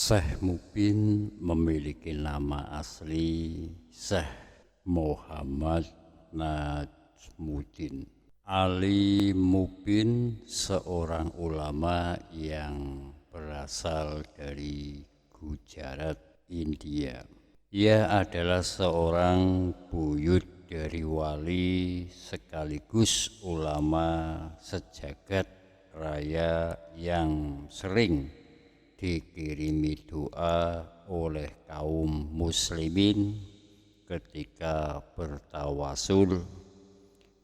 Syekh Mubin memiliki nama asli Syekh Muhammad Najmuddin Ali Mubin, seorang ulama yang berasal dari Gujarat, India. Ia adalah seorang buyut dari wali sekaligus ulama sejagat raya yang sering dikirimi doa oleh kaum muslimin ketika bertawasul,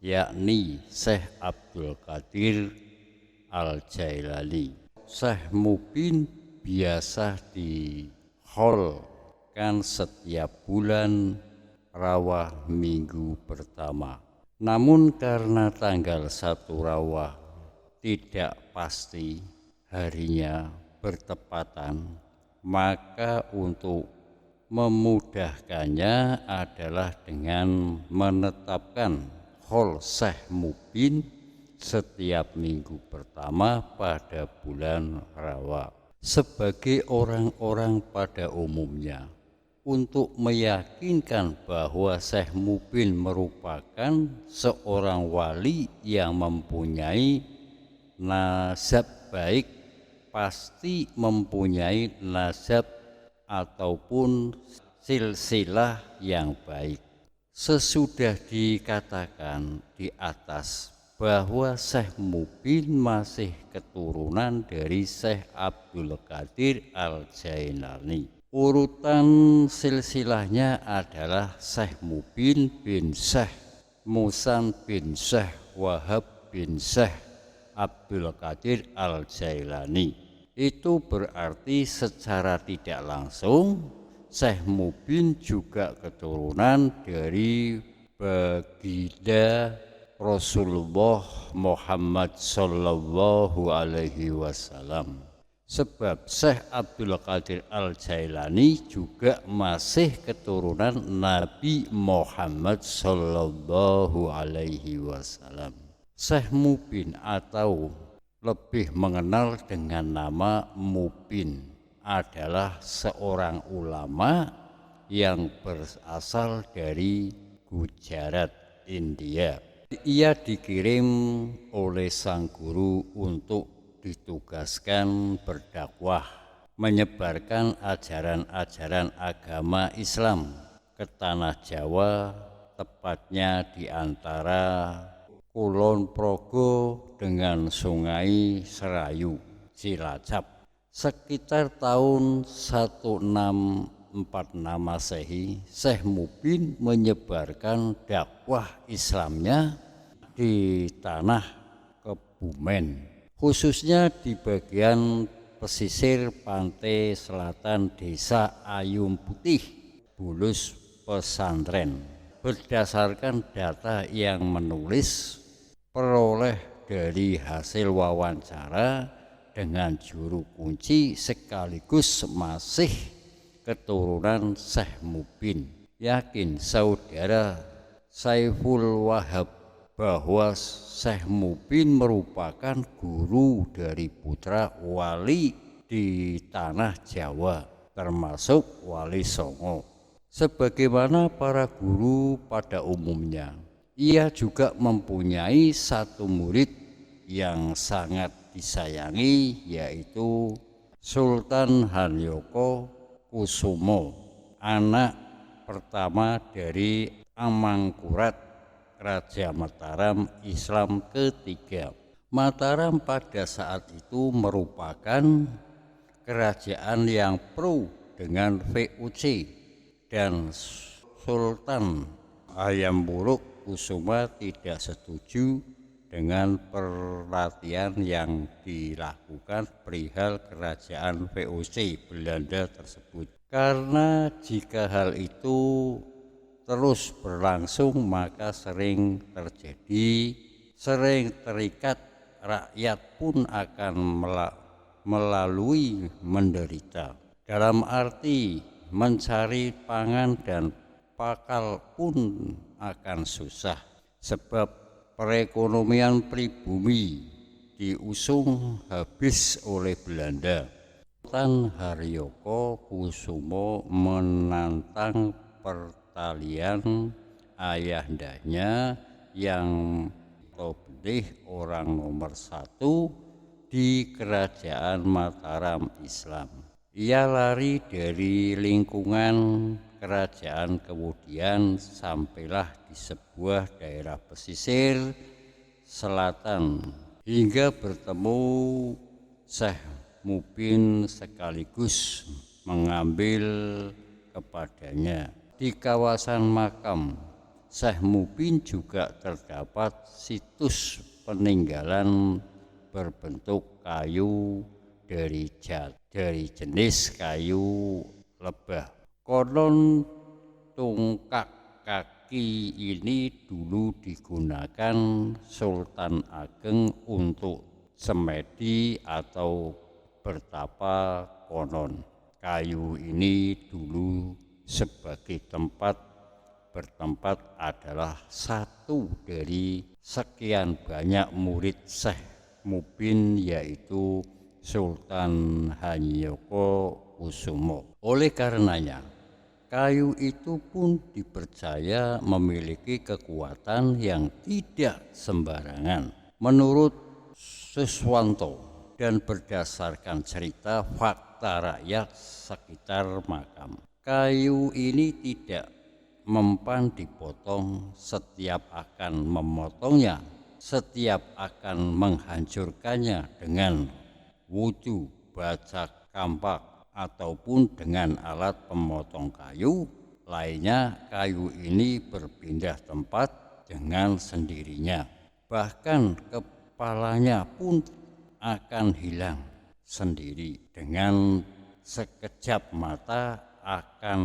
yakni Syekh Abdul Qadir Al-Jailani. Syekh Mubin biasa diholkan setiap bulan rawah minggu pertama. Namun karena tanggal 1 rawah tidak pasti harinya bertepatan, maka untuk memudahkannya adalah dengan menetapkan haul Syekh Mubin setiap minggu pertama pada bulan Rawa. Sebagai orang-orang pada umumnya, untuk meyakinkan bahwa Syekh Mubin merupakan seorang wali yang mempunyai nasab baik, pasti mempunyai nasab ataupun silsilah yang baik. Sesudah dikatakan di atas bahwa Syekh Mubin masih keturunan dari Syekh Abdul Qadir Al-Jailani. Urutan silsilahnya adalah Syekh Mubin bin Syekh Musan bin Syekh Wahab bin Syekh Abdul Qadir Al-Jailani. Itu berarti secara tidak langsung Syekh Mubin juga keturunan dari baginda Rasulullah Muhammad Sallallahu Alaihi Wasallam. Sebab Syekh Abdul Qadir Al-Jailani juga masih keturunan Nabi Muhammad Sallallahu Alaihi Wasallam. Syekh Mubin atau lebih mengenal dengan nama Mubin adalah seorang ulama yang berasal dari Gujarat, India. Ia dikirim oleh sang guru untuk ditugaskan berdakwah, menyebarkan ajaran-ajaran agama Islam ke tanah Jawa, tepatnya di antara Kulon Progo dengan Sungai Serayu, Cilacap. Sekitar tahun 1646 Masehi, Syekh Mubin menyebarkan dakwah Islamnya di tanah Kebumen, khususnya di bagian pesisir pantai selatan Desa Ayum Putih, Bulus Pesantren. Berdasarkan data yang menulis peroleh dari hasil wawancara dengan juru kunci sekaligus masih keturunan Syekh Mubin, yakin saudara Saiful Wahab bahwa Syekh Mubin merupakan guru dari putra wali di tanah Jawa, termasuk Wali Songo. Sebagaimana para guru pada umumnya, ia juga mempunyai satu murid yang sangat disayangi, yaitu Sultan Hanjoko Kusumo, anak pertama dari Amangkurat, Raja Mataram Islam ketiga. Mataram pada saat itu merupakan kerajaan yang pro dengan VOC, dan Sultan Hayam-Wuruk Kusuma tidak setuju dengan perlatian yang dilakukan perihal kerajaan VOC Belanda tersebut. Karena jika hal itu terus berlangsung, maka sering terikat, rakyat pun akan melalui menderita. Dalam arti mencari pangan dan pakal pun akan susah, sebab perekonomian pribumi diusung habis oleh Belanda. Sultan Haryoko Kusumo menantang pertalian ayahandanya yang benih orang nomor satu di kerajaan Mataram Islam. Ia lari dari lingkungan kerajaan, kemudian sampailah di sebuah daerah pesisir selatan hingga bertemu Syekh Mubin sekaligus mengambil kepadanya. Di kawasan makam Syekh Mubin juga terdapat situs peninggalan berbentuk kayu dari jenis kayu lebah. Konon tungkak kaki ini dulu digunakan Sultan Ageng untuk semedi atau bertapa. Konon kayu ini dulu sebagai tempat bertempat adalah satu dari sekian banyak murid Syekh Mubin, yaitu Sultan Haryoko Kusumo. Oleh karenanya, kayu itu pun dipercaya memiliki kekuatan yang tidak sembarangan. Menurut Suswanto dan berdasarkan cerita fakta rakyat sekitar makam, kayu ini tidak mempan dipotong. Setiap akan memotongnya, setiap akan menghancurkannya dengan wuju, bacak, kampak, ataupun dengan alat pemotong kayu lainnya, kayu ini berpindah tempat dengan sendirinya. Bahkan kepalanya pun akan hilang sendiri. Dengan sekejap mata akan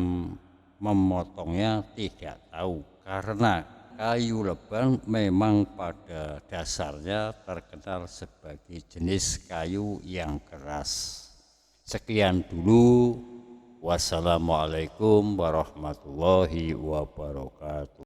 memotongnya tidak tahu, karena kayu leban memang pada dasarnya terkenal sebagai jenis kayu yang keras. Sekian dulu. Wassalamualaikum warahmatullahi wabarakatuh.